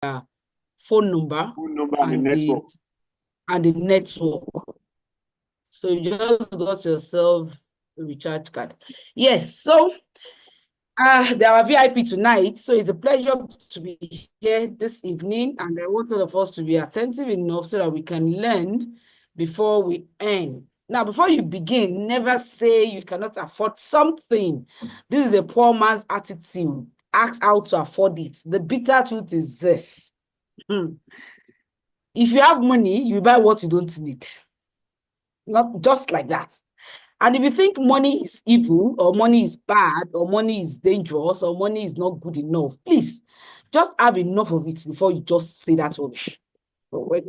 phone number and the network. So you just got yourself a recharge card. Yes, so they are VIP tonight, so it's a pleasure to be here this evening, and I want all of us to be attentive enough so that we can learn before we end. Now, before you begin, never say you cannot afford something. This is a poor man's attitude. Ask how to afford it. The bitter truth is this. If you have money, you buy what you don't need. Not just like that. And if you think money is evil, or money is bad, or money is dangerous, or money is not good enough, please just have enough of it before you just say that rubbish.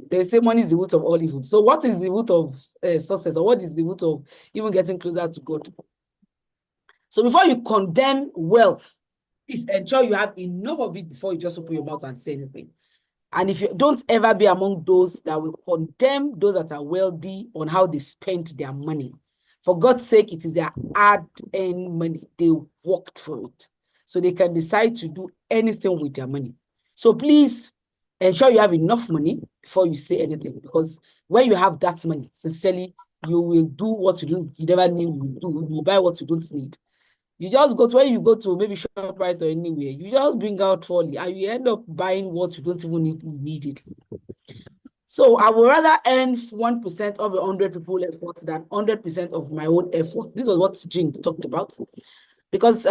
They say money is the root of all evil. So what is the root of success, or what is the root of even getting closer to God? So before you condemn wealth, please ensure you have enough of it before you just open your mouth and say anything. And if you don't ever be among those that will condemn those that are wealthy on how they spent their money. For God's sake, it is their hard-earned money. They worked for it. So they can decide to do anything with their money. So please ensure you have enough money before you say anything. Because when you have that money, sincerely, you will do what you never knew you would do. You will buy what you don't need. You just go to where you go to, maybe ShopRite or anywhere. You just bring out trolley and you end up buying what you don't even need immediately. So I would rather earn 1% of 100 people effort than 100% of my own effort. This was what Jane talked about. Because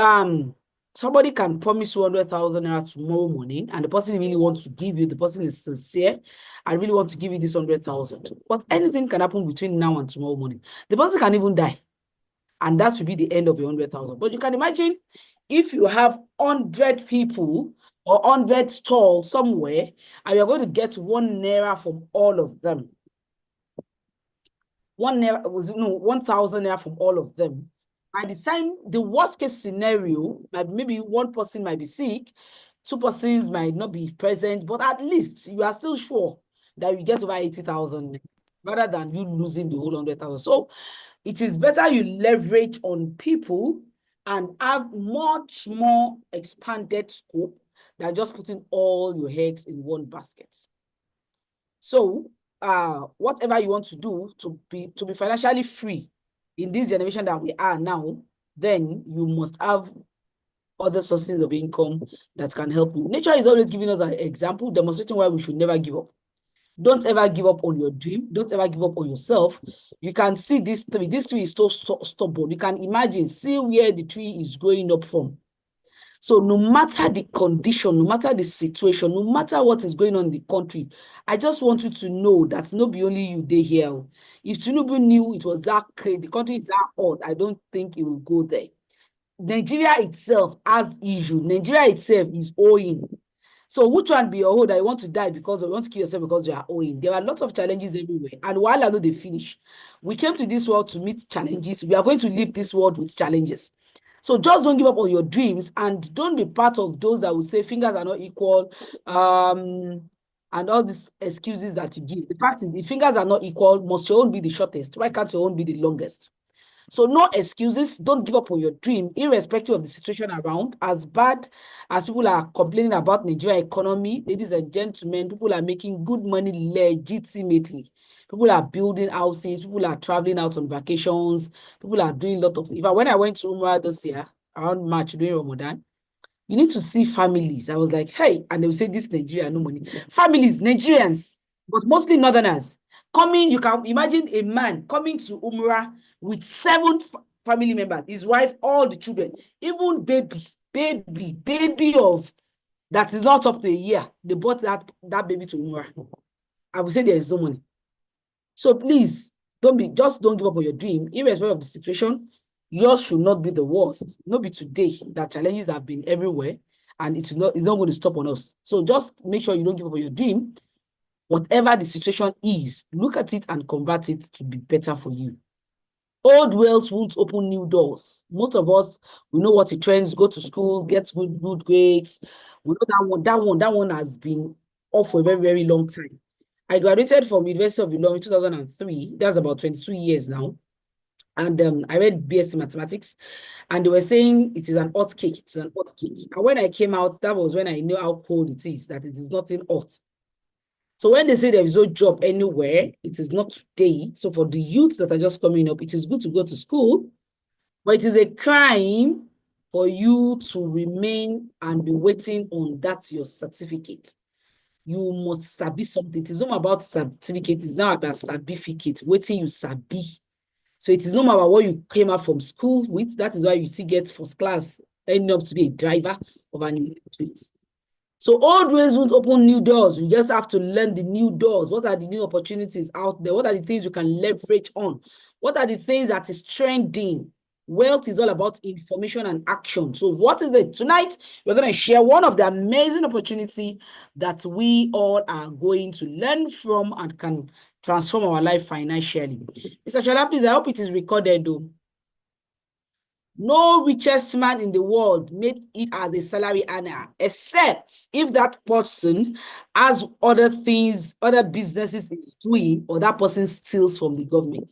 somebody can promise 200,000 naira tomorrow morning, and the person really wants to give you, the person is sincere, I really want to give you this 100,000. But anything can happen between now and tomorrow morning. The person can even die. And that will be the end of your 100,000. But you can imagine if you have 100 people or 100 stalls somewhere, and you're going to get 1 naira from all of them. 1 naira was 1,000 naira from all of them. By the time, the worst case scenario, maybe one person might be sick, 2 persons might not be present, but at least you are still sure that you get over 80,000 rather than you losing the whole 100,000. So it is better you leverage on people and have much more expanded scope than just putting all your eggs in one basket. So whatever you want to do to be financially free in this generation that we are now, then you must have other sources of income that can help you. Nature is always giving us an example, demonstrating why we should never give up. Don't ever give up on your dream. Don't ever give up on yourself. You can see this tree. This tree is so stubborn. You can imagine, see where the tree is growing up from. So no matter the condition, no matter the situation, no matter what is going on in the country, I just want you to know that not be only you they here. If Tinubu knew it was that crazy, the country is that odd, I don't think it will go there. Nigeria itself has issue. Nigeria itself is owing. So which one be your own that you want to die because, or you want to kill yourself because you are owing? There are lots of challenges everywhere. And while I know they finish, we came to this world to meet challenges. We are going to leave this world with challenges. So just don't give up on your dreams, and don't be part of those that will say fingers are not equal, and all these excuses that you give. The fact is, the fingers are not equal. Must your own be the shortest? Why can't your own be the longest? So no excuses. Don't give up on your dream, irrespective of the situation around. As bad as people are complaining about Nigeria economy, ladies and gentlemen, people are making good money legitimately. People are building houses. People are traveling out on vacations. People are doing a lot of things. When I went to Umrah this year, around March, during Ramadan, you need to see families. I was like, hey, and they will say, this Nigeria, no money. Families, Nigerians, but mostly Northerners, coming, you can imagine a man coming to Umrah with 7 family members, his wife, all the children, even baby of that is not up to a year. They bought that baby to Umrah. I would say there is no money. So please, don't give up on your dream, irrespective of the situation. Yours should not be the worst. Not be today that challenges have been everywhere, and it's not going to stop on us. So just make sure you don't give up on your dream. Whatever the situation is, look at it and convert it to be better for you. Old wells won't open new doors. Most of us, we know what it trends, go to school, get good grades. We know that one has been off for a very, very long time. I graduated from University of Ilorin in 2003. That's about 22 years now. And I read BSc Mathematics, and they were saying it is an hot cake. It's an hot cake. And when I came out, that was when I knew how cold it is, that it is nothing hot. So when they say there is no job anywhere, it is not today. So for the youths that are just coming up, it is good to go to school, but it is a crime for you to remain and be waiting on that your certificate. You must sabi something. It is not about certificate, it's now about certificate, waiting you sabi. So it is no matter what you came out from school with. That is why you still get first class, ending up to be a driver of an electric. So old ways won't open new doors. You just have to learn the new doors. What are the new opportunities out there? What are the things you can leverage on? What are the things that is trending? Wealth is all about information and action. So what is it? Tonight, we're going to share one of the amazing opportunity that we all are going to learn from and can transform our life financially. Mr. Shola, please, I hope it is recorded though. No richest man in the world made it as a salary earner, except if that person has other things, other businesses is doing, or that person steals from the government.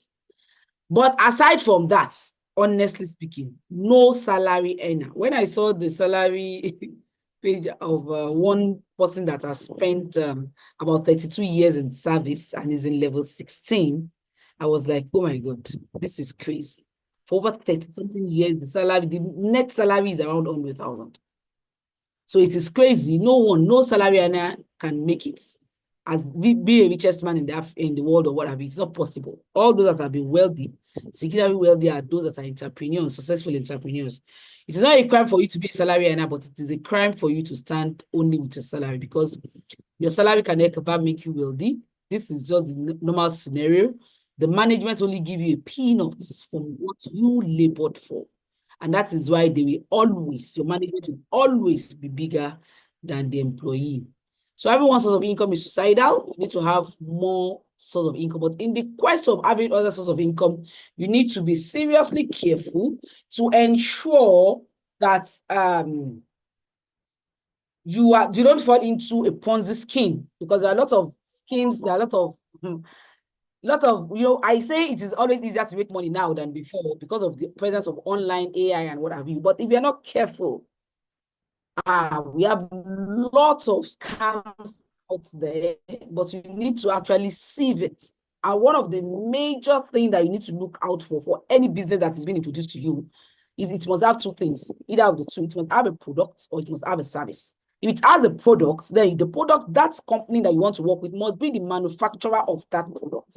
But aside from that, honestly speaking, no salary earner. When I saw the salary page of one person that has spent about 32 years in service and is in level 16, I was like, oh my God, this is crazy. For over 30-something years, the net salary is around 100,000. So it is crazy. No salary earner can make it as be a richest man in the world or whatever. It's not possible. All those that have been wealthy, securely wealthy, are those that are entrepreneurs, successful entrepreneurs. It is not a crime for you to be a salary earner, but it is a crime for you to stand only with your salary, because your salary can never make you wealthy. This is just the normal scenario. The management only give you a peanuts from what you labored for. And that is why your management will always be bigger than the employee. So having one source of income is suicidal. You need to have more source of income. But in the quest of having other source of income, you need to be seriously careful to ensure that you don't fall into a Ponzi scheme, because there are a lot of schemes, there are a lot of, I say it is always easier to make money now than before because of the presence of online AI and what have you. But if you're not careful, we have lots of scams out there, but you need to actually sieve it. And one of the major things that you need to look out for any business that is being introduced to you is it must have two things, either of the two. It must have a product or it must have a service. If it has a product, then the product, that company that you want to work with must be the manufacturer of that product.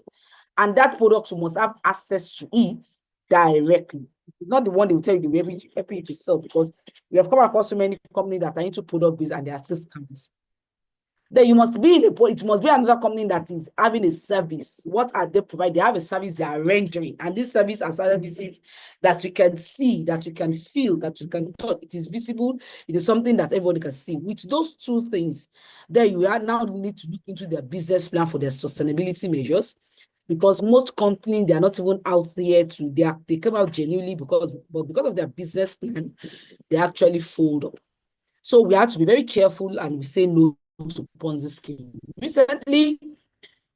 And that product, you must have access to it directly. It's not the one they will tell you the way helping you to sell, because we have come across so many companies that are into product business and they are still scammers. Then it must be another company that is having a service. What are they providing? They have a service they are rendering. And this service are services that you can see, that you can feel, that you can touch. It is visible. It is something that everybody can see. With those two things, then you are now need to look into their business plan for their sustainability measures. Because most companies, they are not even out there they come out genuinely because of their business plan, they actually fold up. So we have to be very careful and we say no to Ponzi scheme. Recently,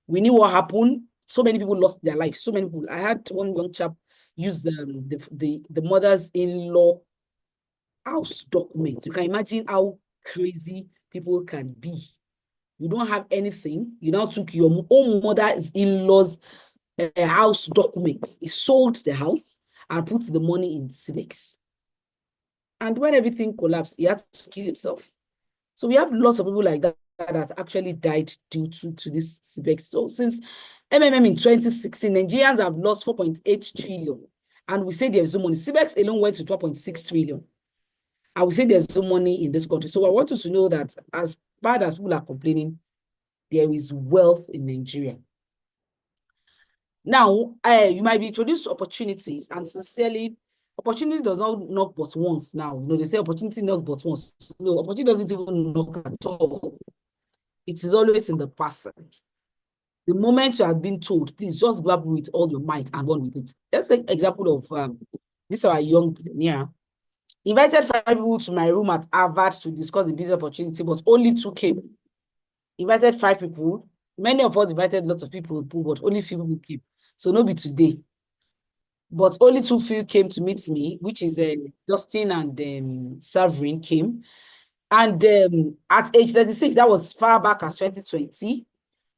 we knew what happened. So many people lost their lives. So many people. I had one young chap use the mother's-in-law house documents. You can imagine how crazy people can be. You don't have anything. You now took your own mother-in-law's house documents. He sold the house and put the money in CBEX. And when everything collapsed, he had to kill himself. So we have lots of people like that actually died due to this CBEX. So since MMM in 2016, Nigerians have lost 4.8 trillion. And we say there's no money. CBEX alone went to 12.6 trillion. And we say there's no money in this country. So I want you to know that as bad as people are complaining, there is wealth in Nigeria. Now, you might be introduced to opportunities, and sincerely, opportunity does not knock but once now. They say opportunity knocks but once. No, opportunity doesn't even knock at all. It is always in the person. The moment you have been told, please just grab it with all your might and run with it. Let's take example of this our young billionaire. Invited 5 people to my room at Harvard to discuss the business opportunity, but only 2 came. Invited 5 people. Many of us invited lots of people, but only few people came. So no be today. but only two few came to meet me, which is Dustin and Severin came. And at age 36, that was far back as 2020,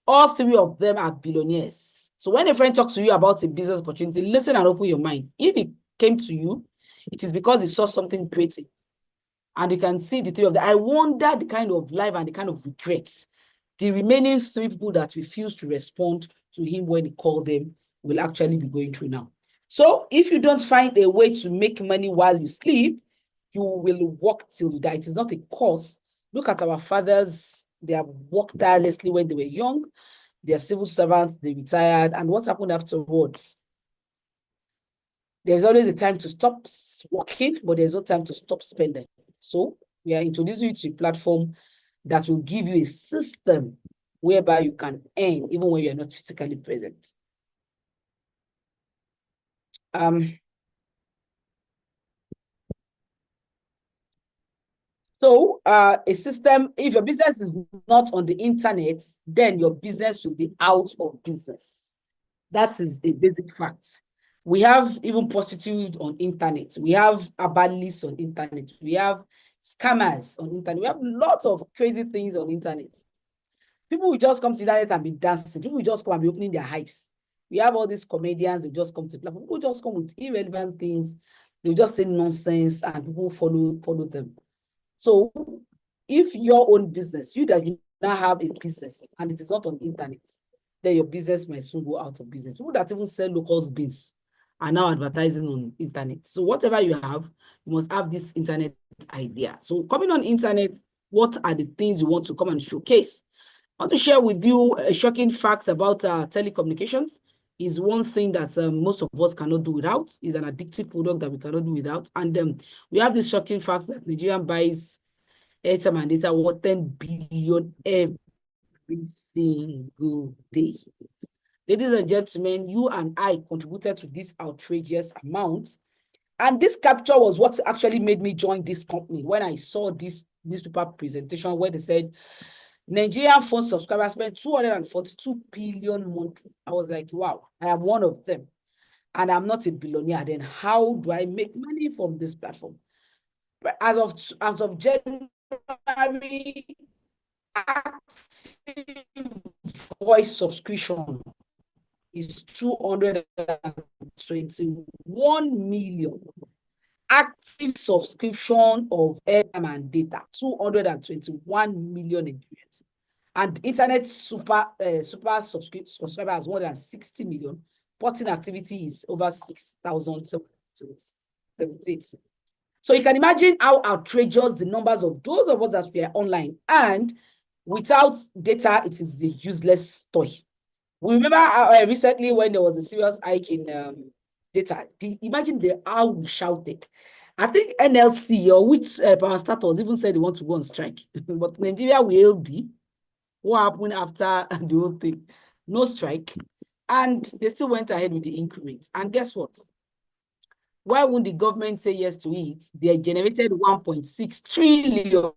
all three of them are billionaires. So when a friend talks to you about a business opportunity, listen and open your mind. If it came to you, it is because it saw something great. And you can see the three of them. I wonder the kind of life and the kind of regrets the remaining three people that refused to respond to him when he called them will actually be going through now. So if you don't find a way to make money while you sleep, you will work till you die. It is not a curse. Look at our fathers. They have worked tirelessly when they were young. They are civil servants. They retired. And what happened afterwards? There's always a time to stop working, but there's no time to stop spending. So we are introducing you to a platform that will give you a system whereby you can earn even when you're not physically present. So a system, if your business is not on the internet, then your business will be out of business. That is a basic fact. We have even prostitutes on internet. We have herbalists on internet. We have scammers on internet. We have lots of crazy things on internet. People will just come to the internet and be dancing. People will just come and be opening their eyes. We have all these comedians who just come to the platform. People just come with irrelevant things. They just say nonsense and people follow them. So if your own business, you that you now have a business and it is not on the internet, then your business might soon go out of business. People that even sell local beans are now advertising on internet. So whatever you have, you must have this internet idea. So coming on internet, what are the things you want to come and showcase? I want to share with you a shocking facts about telecommunications. Is one thing that most of us cannot do without. Is an addictive product that we cannot do without. And we have this shocking fact that Nigerian buys airtime and data worth 10 billion every single day. Ladies and gentlemen, you and I contributed to this outrageous amount. And this capture was what actually made me join this company. When I saw this newspaper presentation where they said, Nigerian phone subscribers spend 242 billion monthly. I was like, wow, I am one of them. And I'm not a billionaire. Then how do I make money from this platform? But as of January, active voice subscription is 221 million. Active subscription of airtime and data, 221 million Nigerians. And internet super subscribers more than 60 million. Porting activity is over 6,078. So you can imagine how outrageous the numbers of those of us that we are online. And without data, it is a useless toy. We remember recently when there was a serious hike in data. Imagine how we shouted. I think NLC or which power status even said they want to go on strike. But Nigeria will LD. What happened after the whole thing? No strike. And they still went ahead with the increments. And guess what? Why wouldn't the government say yes to it? They generated 1.6 trillion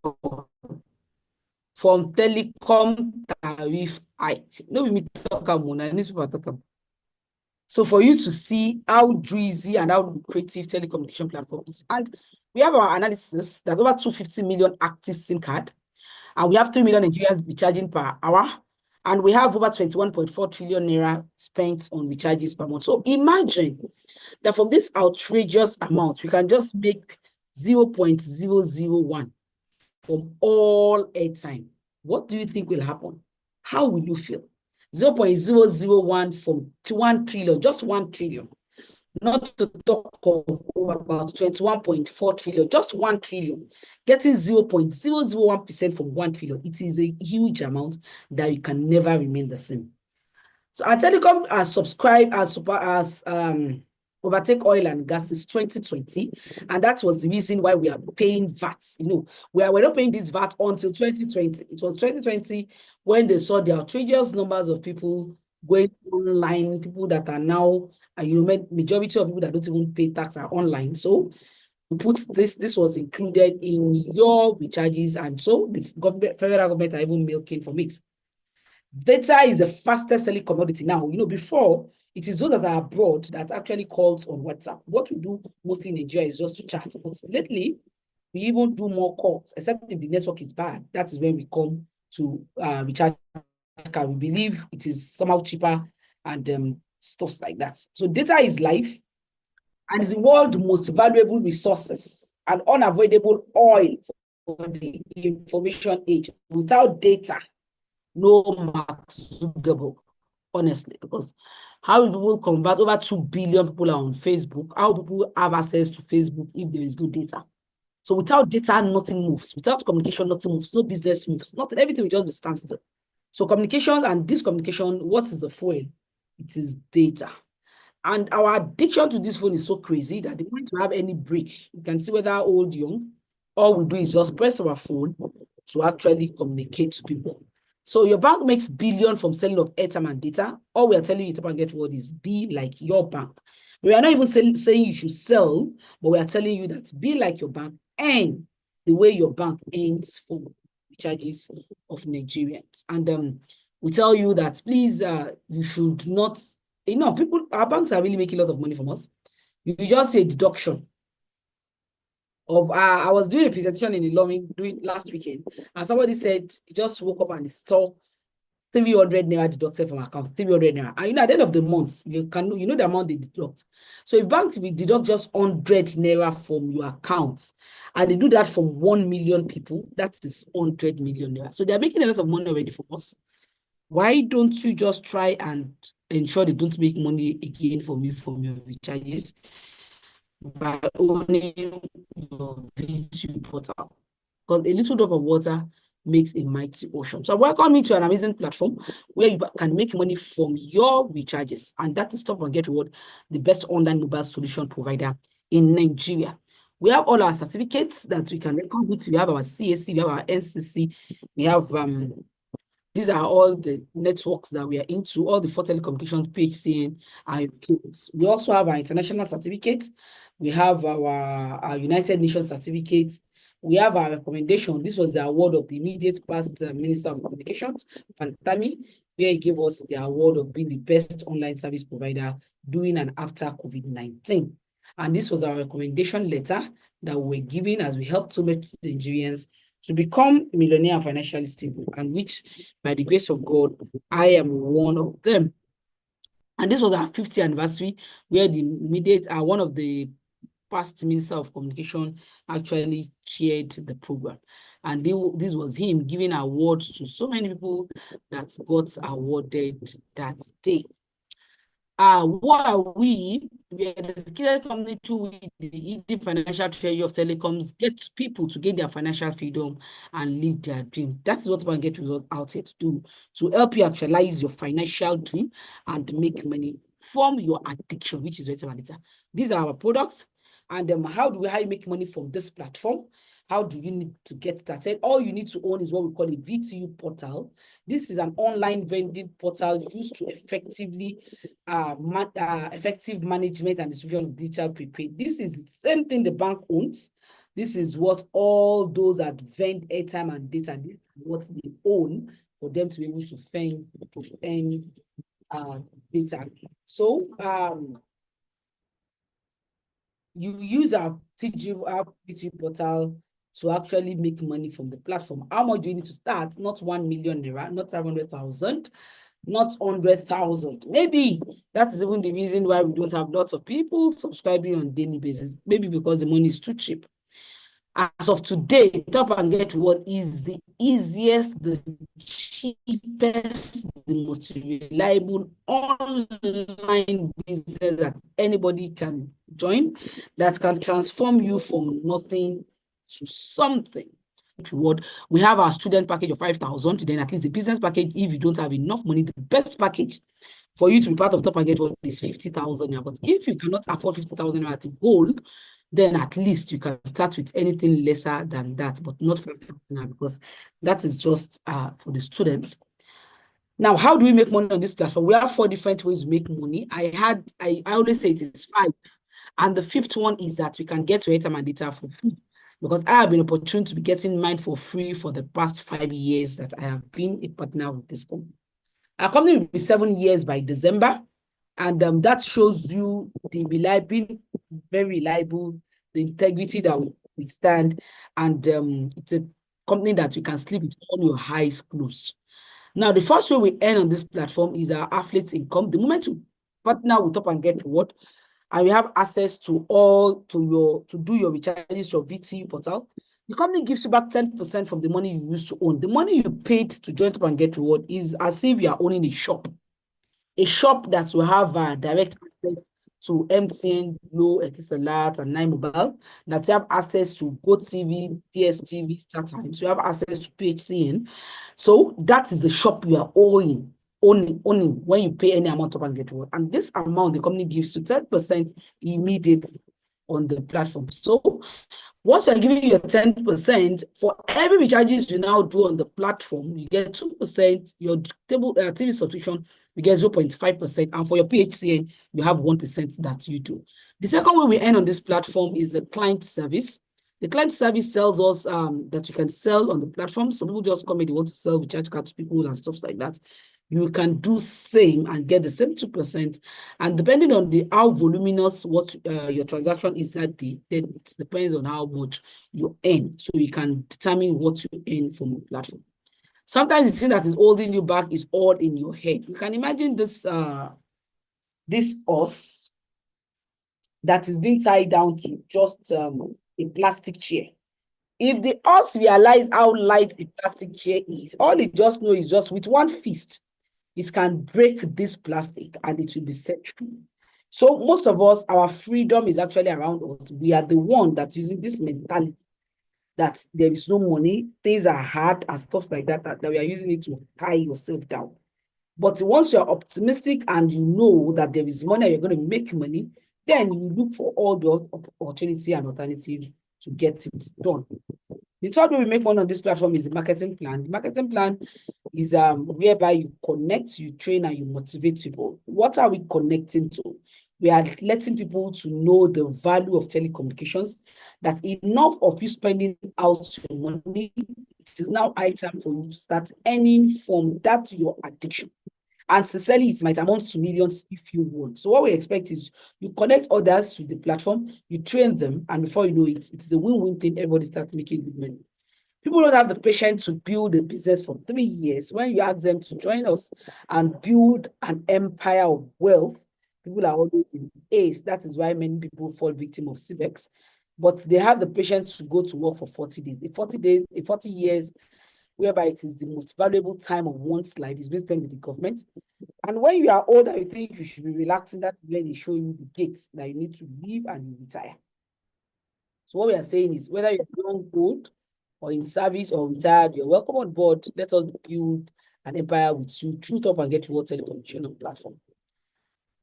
from telecom tariff hike. No, we talk about newspaper talk about. So for you to see how juicy and how lucrative telecommunication platform is. And we have our analysis that over 250 million active SIM card, and we have 3 million Nigerians recharging per hour, and we have over 21.4 trillion naira spent on recharges per month. So imagine that from this outrageous amount, we can just make 0.001 from all airtime. What do you think will happen? How will you feel? 0.001 from 1 trillion, just 1 trillion. Not to talk of about 21.4 trillion, just 1 trillion. Getting 0.001% from 1 trillion. It is a huge amount that you can never remain the same. So our telecom has subscribed as overtake oil and gas since 2020, and that was the reason why we are paying VAT. You know, we're not paying this VAT until 2020. It was 2020 when they saw the outrageous numbers of people going online, people that are now, majority of people that don't even pay tax are online. So we put this was included in your recharges, and so the federal government are even milking from it. Data is the fastest selling commodity now. Before It is those that are abroad that actually calls on WhatsApp. What we do mostly in Nigeria is just to chat. But lately, we even do more calls, except if the network is bad. That is when we come to recharge card. We believe it is somehow cheaper and stuff like that. So data is life and is the world's most valuable resources and unavoidable oil for the information age. Without data, no Mark Zuckerberg, honestly, because how will people convert over 2 billion people are on Facebook? How will people have access to Facebook if there is no data? So without data, nothing moves. Without communication, nothing moves. No business moves. Nothing. Everything will just be standstill. So communication and this communication, what is the fuel? It is data. And our addiction to this phone is so crazy that the moment we have any break, you can see whether old, young, all we do is just press our phone to actually communicate to people. So your bank makes billions from selling of airtime and data. All we are telling you to get what is be like your bank. We are not even saying you should sell, but we are telling you that be like your bank and the way your bank earns for charges of Nigerians. And we tell you that please, you should not, people, our banks are really making a lot of money from us. You just say deduction of, I was doing a presentation in Ilorin doing last weekend, and somebody said he just woke up and saw 300 naira deducted from account, 300 naira. And at the end of the month, you know the amount they deduct. So if bank will deduct just 100 naira from your accounts, and they do that from 1 million people, that is 100 million naira. So they're making a lot of money already for us. Why don't you just try and ensure they don't make money again from you from your recharges by owning your VTube portal? Because a little drop of water makes a mighty ocean. So welcome you to an amazing platform where you can make money from your recharges. And that is Top and Get Reward, the best online mobile solution provider in Nigeria. We have all our certificates that we can record with. We have our CAC, we have our NCC, we have these are all the networks that we are into, all the 4 telecommunications, PHCN, and cables. We also have our international certificate. We have our United Nations certificate. We have our recommendation. This was the award of the immediate past Minister of Communications, Pantami, where he gave us the award of being the best online service provider during and after COVID-19. And this was our recommendation letter that we were given as we helped so many Nigerians to become millionaire and financially stable, and which, by the grace of God, I am one of them. And this was our 50th anniversary, where the immediate, one of the past Minister of Communication actually chaired the program. And this was him giving awards to so many people that got awarded that day. What are we? We are a dedicated company to the financial treasury of telecoms, get people to gain their financial freedom and live their dream. That is what we get out here to do, to help you actualize your financial dream and make money from your addiction, which is airtime and data. These are our products. And how do I make money from this platform? How do you need to get started? All you need to own is what we call a VTU portal. This is an online vending portal used to effective management and distribution of digital prepaid. This is the same thing the bank owns. This is what all those that vend airtime and data, this is what they own for them to be able to earn data. So you use our VTU portal to actually make money from the platform. How much do you need to start? Not 1 million naira, not 500,000, not 100,000. Maybe that is even the reason why we don't have lots of people subscribing on a daily basis. Maybe because the money is too cheap. As of today, Top and Get Reward is the easiest, the cheapest, the most reliable online business that anybody can join, that can transform you from nothing to something. Reward. We have our student package of 5,000, then at least the business package, if you don't have enough money, the best package for you to be part of Top and Get Reward is 50,000. But if you cannot afford 50,000 at gold, then at least you can start with anything lesser than that, but not 5,000, because that is just for the students. Now, how do we make money on this platform? We have 4 different ways to make money. I always say it is 5. And the 5th one is that we can get to airtime and data for free, because I have been opportune to be getting mine for free for the past 5 years that I have been a partner with this company. Our company will be 7 years by December. And that shows you the being very reliable, the integrity that we stand, and it's a company that you can sleep with all your eyes closed. Now, the first way we earn on this platform is our affiliate income. The moment you partner with Top and Get Reward, and we have access to to do your recharges, your VTU portal, the company gives you back 10% from the money you used to own. The money you paid to join Top and Get Reward is as if you are owning a shop that will have direct access to MTN, Glo, Etisalat, and 9Mobile, that you have access to GoTV, DSTV, StarTimes, you have access to PHCN. So that is the shop you are owning when you pay any amount of Top and Get Reward. And this amount the company gives you 10% immediately on the platform. So once you're giving your 10%, for every recharges you now do on the platform, you get 2%. Your TV subscription, you get 0.5%. And for your PHCN, you have 1% that you do. The second way we earn on this platform is the client service. The client service tells us that you can sell on the platform. Some people just come and they want to sell recharge cards to people and stuff like that. You can do same and get the same 2%. And depending on how voluminous your transaction is that day, then it depends on how much you earn. So you can determine what you earn from the platform. Sometimes the thing that is holding you back is all in your head. You can imagine this horse that is being tied down to just a plastic chair. If the horse realize how light a plastic chair is, all it just knows is just with one fist, it can break this plastic and it will be set free. So most of us, our freedom is actually around us. We are the one that's using this mentality that there is no money, things are hard and stuff like that, that we are using it to tie yourself down. But once you're optimistic and you know that there is money, you're going to make money, then you look for all the opportunity and alternative to get it done. The third way we make money on this platform is the marketing plan. The marketing plan is whereby you connect, you train, and you motivate people. What are we connecting to? We are letting people to know the value of telecommunications, that enough of you spending out your money, it is now high time for you to start earning from that your addiction. And sincerely, it might amount to millions if you want. So what we expect is you connect others to the platform, you train them, and before you know it, it is a win-win thing. Everybody starts making good money. People don't have the patience to build a business for 3 years. When you ask them to join us and build an empire of wealth, people are always in ace. That is why many people fall victim of CBEX. But they have the patience to go to work for 40 days. The 40 years, whereby it is the most valuable time of one's life, is being spent with the government. And when you are older, you think you should be relaxing. That is when they show you the gates that you need to leave and you retire. So what we are saying is, whether you're young, old, or in service or retired, you're welcome on board. Let us build an empire with you through Top and Get Reward telecommunication platform.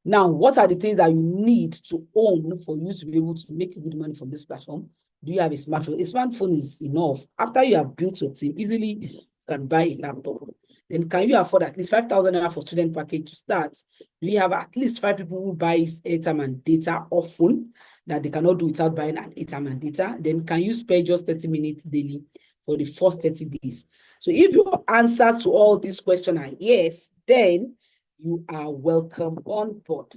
Now, what are the things that you need to own for you to be able to make good money from this platform? Do you have a smartphone? A smartphone is enough. After you have built your team, easily you can buy a laptop. Then can you afford at least 5,000 naira for student package to start? Do you have at least 5 people who buy airtime and data often that they cannot do without buying an airtime and data? Then can you spare just 30 minutes daily for the first 30 days? So if your answer to all these questions are yes, then you are welcome on board.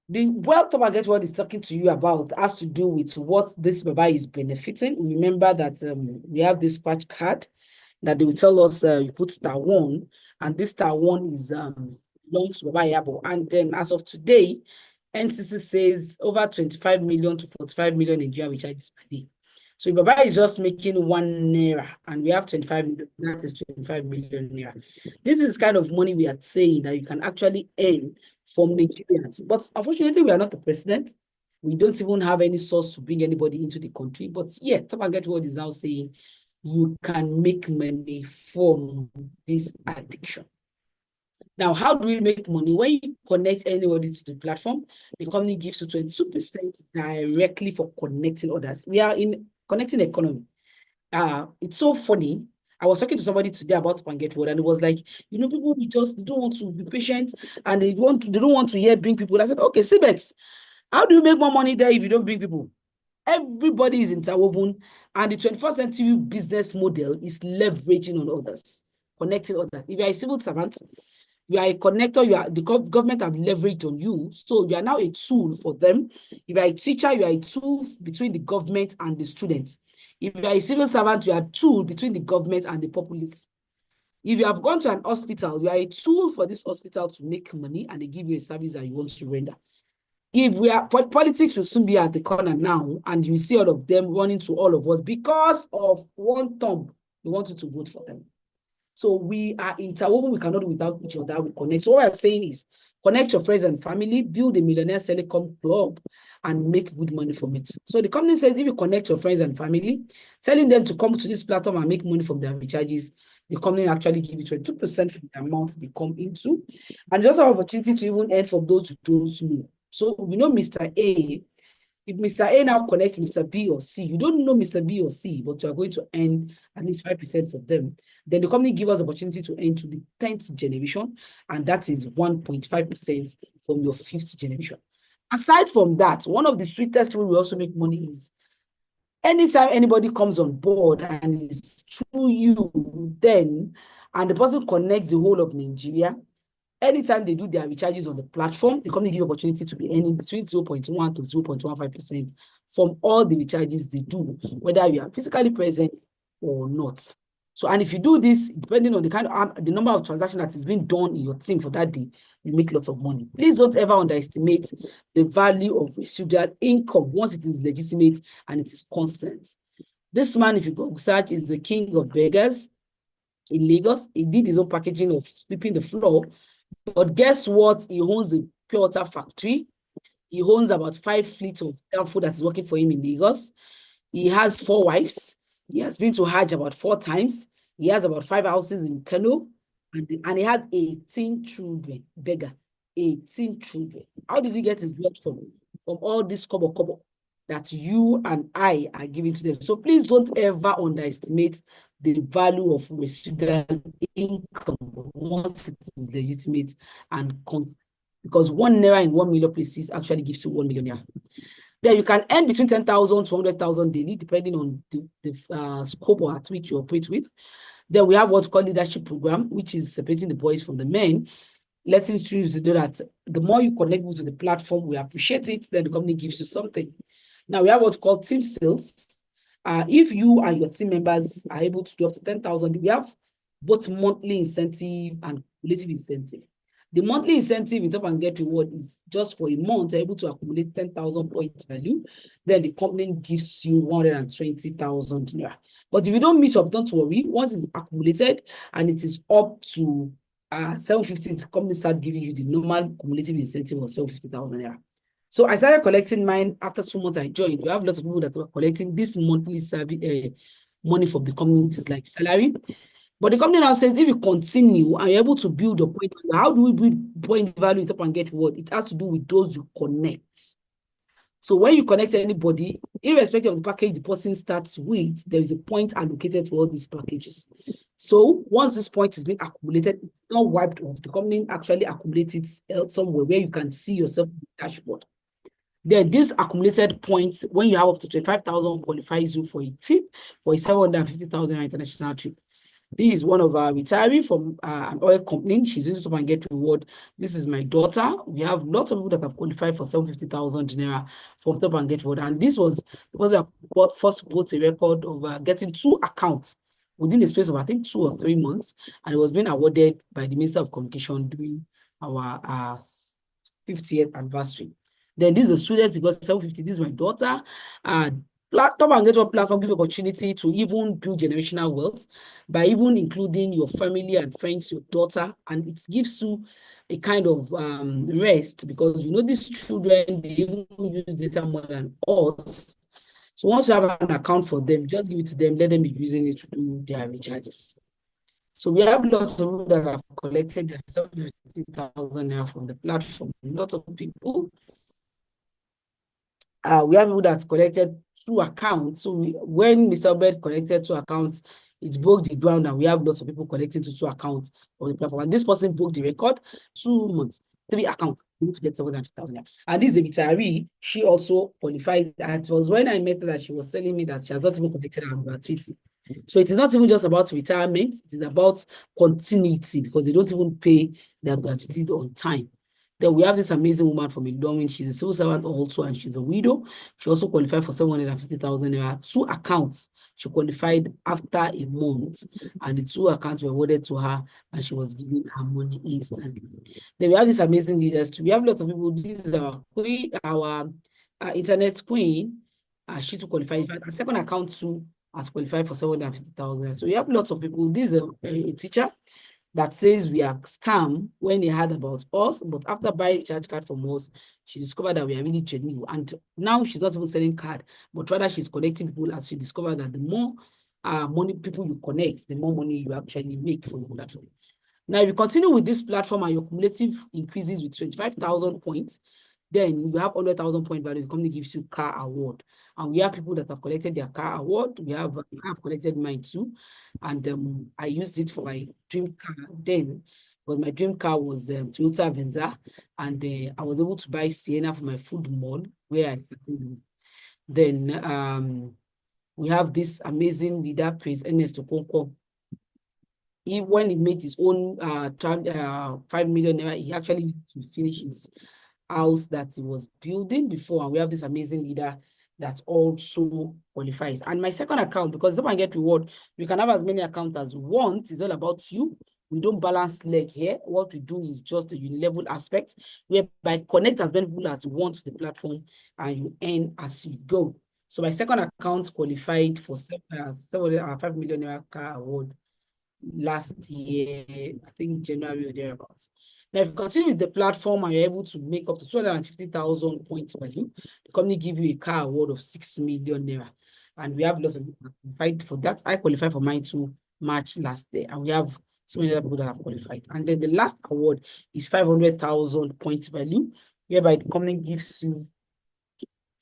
The wealth Top and Get Reward is talking to you about has to do with what this Baba is benefiting. Remember that we have this scratch card that they will tell us you put *1, and this *1 is belongs to Baba Yabo. And then as of today, NCC says over 25 million to 45 million Nigerian recharges per day. So if Baba is just making 1 naira and we have 25 million, that is 25 million naira. This is kind of money we are saying that you can actually earn from Nigerians. But unfortunately, we are not the president. We don't even have any source to bring anybody into the country. But yeah, Top and Get Reward is now saying you can make money from this addiction. Now, how do we make money? When you connect anybody to the platform, the company gives you 22% directly for connecting others. We are in connecting economy. It's so funny. I was talking to somebody today about Top and Get Reward, and it was like, you know, people they don't want to be patient and they don't want to bring people. I said, okay, CBEX, how do you make more money there if you don't bring people? Everybody is interwoven, and the 21st century business model is leveraging on others, connecting others. If you're a civil servant, You are a connector, the government have leveraged on you. So you are now a tool for them. If you are a teacher, you are a tool between the government and the students. If you are a civil servant, you are a tool between the government and the populace. If you have gone to an hospital, you are a tool for this hospital to make money, and they give you a service that you want to render. If we are, politics will soon be at the corner now, and you see all of them running to all of us because of one thumb. They want you to vote for them. So we are interwoven. We cannot do without each other. We connect. So what I'm saying is, connect your friends and family, build a millionaire telecom club, and make good money from it. So the company says, if you connect your friends and family, telling them to come to this platform and make money from their recharges, the company actually give you 22% from the amount they come into. And there's also an opportunity to even earn from those who don't know. So we know Mr. A. If Mr. A now connects Mr. B or C, you don't know Mr. B or C, but you are going to earn at least 5% from them. Then the company gives us opportunity to earn to the 10th generation, and that is 1.5% from your 5th generation. Aside from that, one of the sweetest way we also make money is anytime anybody comes on board and is through you, then, and the person connects the whole of Nigeria, anytime they do their recharges on the platform, the company give opportunity to be earning between 0.1 to 0.15% from all the recharges they do, whether you are physically present or not. So, and if you do this, depending on the kind of the number of transactions that is being done in your team for that day, you make lots of money. Please don't ever underestimate the value of residual income once it is legitimate and it is constant. This man, if you go search, is the king of beggars in Lagos. He did his own packaging of sweeping the floor. But guess what? He owns a pure water factory. He owns about 5 fleets of food that is working for him in Lagos. He has 4 wives. He has been to Hajj about 4 times. He has about 5 houses in Kano. And he has 18 children. Beggar. 18 children. How did he get his wealth from? From all this kobo that you and I are giving to them. So please don't ever underestimate the value of residual income once it is legitimate and because 1 naira in 1 million places actually gives you 1 million naira. Then you can earn between 10,000 to 100,000 daily, depending on the scope or at which you operate with. Then we have what's called leadership program, which is separating the boys from the men. Let's choose to do that. The more you connect with the platform, we appreciate it. Then the company gives you something. Now we have what's called team sales. If you and your team members are able to do up to 10,000, we have both monthly incentive and cumulative incentive. The monthly incentive in Top and Get Reward is just for a month, you're able to accumulate 10,000 points value. Then the company gives you 120,000 naira. But if you don't meet up, don't worry. Once it's accumulated and it is up to 750, the company starts giving you the normal cumulative incentive of 750,000 naira. So I started collecting mine after 2 months I joined. We have lots of people that were collecting this monthly money from the communities like salary. But the company now says, if you continue and you're able to build a point, how do we build point value in Top and Get Reward? It has to do with those you connect. So when you connect anybody, irrespective of the package the person starts with, there is a point allocated to all these packages. So once this point has been accumulated, it's not wiped off. The company actually accumulates it somewhere where you can see yourself in the dashboard. Then these accumulated points, when you have up to 25,000, qualifies you for a trip, for a 750,000 international trip. This is one of our retiree from an oil company. She's used to Top and Get Reward. This is my daughter. We have lots of people that have qualified for 750,000 naira from Top and Get Reward. And this was because I first got a record of getting 2 accounts within the space of, I think, 2 or 3 months. And it was being awarded by the Minister of Communication during our 50th anniversary. Then this is a student who got 750. This is my daughter. Top and Get Reward platform gives opportunity to even build generational wealth by even including your family and friends, your daughter, and it gives you a kind of rest because you know these children, they even use data more than us. So once you have an account for them, just give it to them, let them be using it to do their recharges. So we have lots of people that have collected their 750,000 naira from the platform. Lots of people. We have people that collected 2 accounts. So when Mr. Obed collected 2 accounts, it broke the ground, and we have lots of people collecting to 2 accounts on the platform. And this person broke the record 2 months, 3 accounts to get 750,000. And this is a retiree. She also qualified. And it was when I met her that she was telling me that she has not even collected her gratuity. So it is not even just about retirement, it is about continuity, because they don't even pay their gratuity on time. Then we have this amazing woman from Ilorin. She's a civil servant also, and she's a widow. She also qualified for 750,000 naira. 2 accounts. She qualified after a month, and the 2 accounts were awarded to her, and she was given her money instantly. Then we have these amazing leaders too. We have a lot of people. This is our queen, our internet queen. She too qualified. In fact, her second account too has qualified for 750,000. So we have lots of people. This is a teacher that says we are scam when they heard about us, but after buying a recharge card from us, she discovered that we are really genuine. And now she's not even selling card, but rather she's connecting people, as she discovered that the more money people you connect, the more money you actually make from the platform. Now, if you continue with this platform and your cumulative increases with 25,000 points, then you have 100,000 point value. The company gives you car award. And we have people that have collected their car award. I have collected mine too. And I used it for my dream car then. But my dream car was Toyota Venza. And I was able to buy Sienna for my food mall where I started. Then we have this amazing leader, Prince Ernest Okonkwo. When he made his own 5 million naira, he actually to finish his house that he was building before. And we have this amazing leader that also qualifies. And my second account, because don't get reward, you can have as many accounts as you want. It's all about you. We don't balance leg here. What we do is just a unilevel aspect, whereby connect as many people as you want to the platform and you earn as you go. So my second account qualified for 5 million naira car award last year, I think January or thereabouts. Now, if you continue with the platform and you're able to make up to 250,000 points value, the company give you a car award of 6 million naira. And we have lots of people qualified for that. I qualified for mine to March last year, and we have so many other people that have qualified. And then the last award is 500,000 points value, whereby the company gives you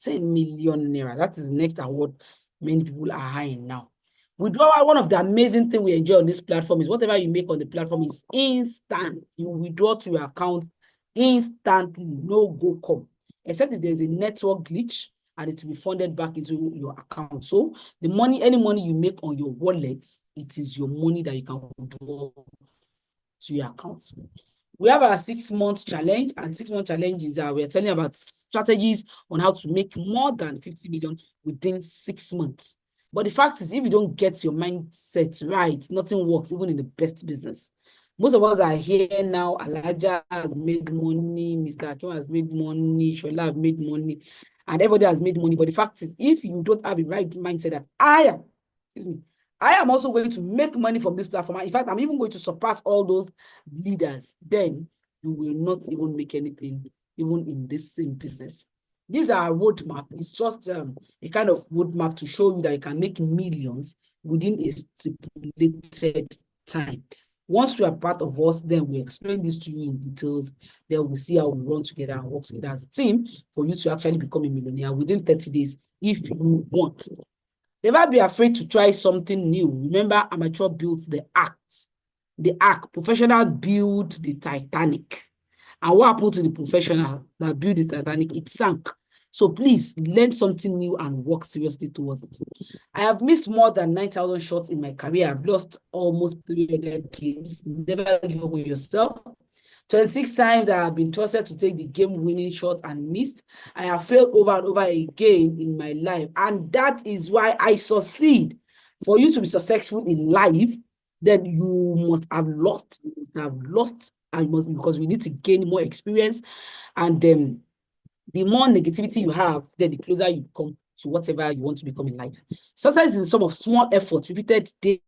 10 million naira. That is the next award many people are eyeing now. Withdrawal, one of the amazing things we enjoy on this platform is whatever you make on the platform is instant. You withdraw to your account instantly, no go come, except if there's a network glitch and it will be funded back into your account. So the money, any money you make on your wallet, it is your money that you can withdraw to your account. We have our 6-month challenge, and 6-month challenge is we're telling about strategies on how to make more than 50 million within 6 months. But the fact is, if you don't get your mindset right, nothing works, even in the best business. Most of us are here now. Alaja has made money, Mr. Akim has made money, Shola has made money, and everybody has made money. But the fact is, if you don't have the right mindset that I am also going to make money from this platform. In fact, I'm even going to surpass all those leaders. Then you will not even make anything, even in this same business. These are a roadmap. It's just a kind of roadmap to show you that you can make millions within a stipulated time. Once you are part of us, then we explain this to you in details. Then we'll see how we run together and work together as a team for you to actually become a millionaire within 30 days if you want. Never be afraid to try something new. Remember, amateur built the Ark. The Ark, professional build the Titanic. And what happened to the professional that built the Titanic? It sank. So please learn something new and work seriously towards it. I have missed more than 9,000 shots in my career. I've lost almost 300 games. Never give up on yourself. 26 times I have been trusted to take the game-winning shot and missed. I have failed over and over again in my life, and that is why I succeed. For you to be successful in life, then you must have lost. You must have lost, and because we need to gain more experience. And the more negativity you have, then the closer you come to whatever you want to become in life. Success is the sum of small efforts repeated day.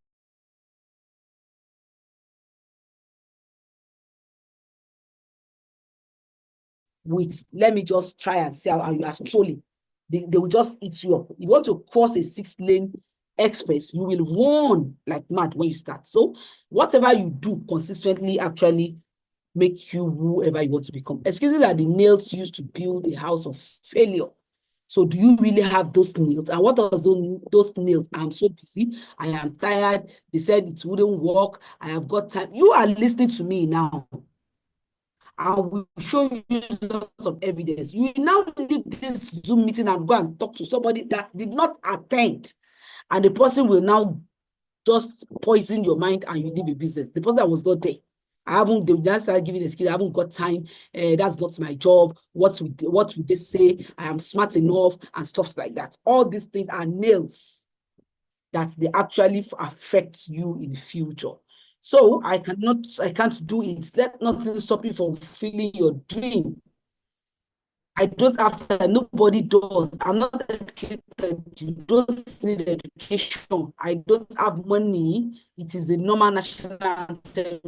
Let me just try and see how you are strolling. They will just eat you up. If you want to cross a 6-lane express, you will run like mad when you start. So whatever you do consistently actually make you whoever you want to become. Excuses are the nails used to build a house of failure. So do you really have those nails? And what are those nails? I'm so busy. I am tired. They said it wouldn't work. I have got time. You are listening to me now. I will show you lots of evidence. You will now leave this Zoom meeting and go and talk to somebody that did not attend. And the person will now just poison your mind and you leave a business. The person that was not there. They will just start giving excuse. I haven't got time. That's not my job. What would they say? I am smart enough and stuff like that. All these things are nails that they actually affect you in the future. So I can't do it. Let nothing stop you from fulfilling your dream. I don't have to, nobody does. I'm not educated. You don't need education. I don't have money. It is a normal national anthem.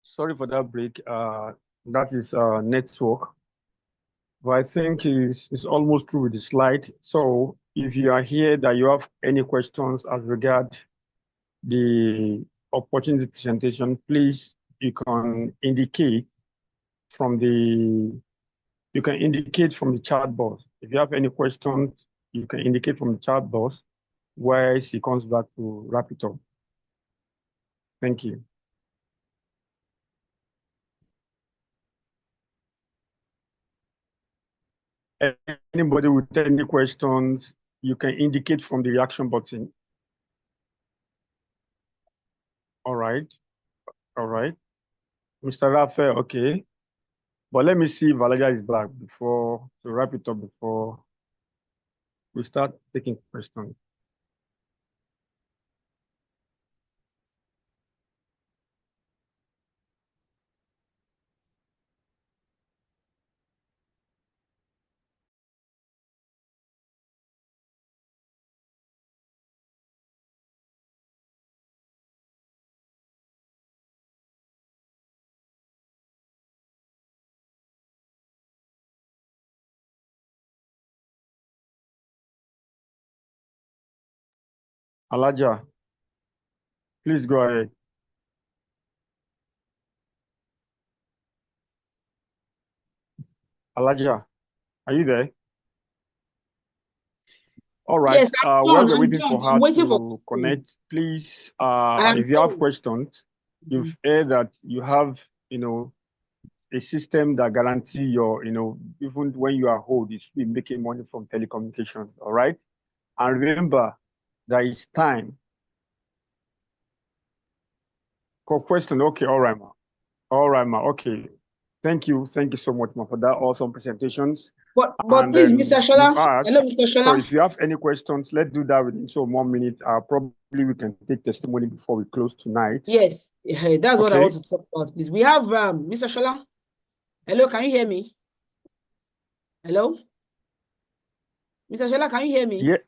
Sorry for that break. That is network. But I think it's almost through with the slide. So if you are here that you have any questions as regard the opportunity presentation, please, you can indicate from the chat box. If you have any questions, you can indicate from the chat box where she comes back to wrap it up. Thank you. Anybody with any questions, you can indicate from the reaction button. All right. Mr. Raphael, okay. But let me see if Alaja is back to wrap it up before we start taking questions. Alaja, please go ahead. Alaja, are you there? All right. Yes, while we're waiting for her to connect, please, if you have questions, you've heard that you have, a system that guarantee your, even when you are old, you should be making money from telecommunications. All right. And remember, there is time. Question. Okay. All right, ma. Okay. Thank you so much, ma, for that awesome presentations. But please, Mr. Shola. Hello, Mr. Shola. So if you have any questions, let's do that within 1 minute. Probably we can take testimony before we close tonight. Yes, that's what I want to talk about, please. We have Mr. Shola. Hello, can you hear me? Hello? Mr. Shola, can you hear me? Yeah.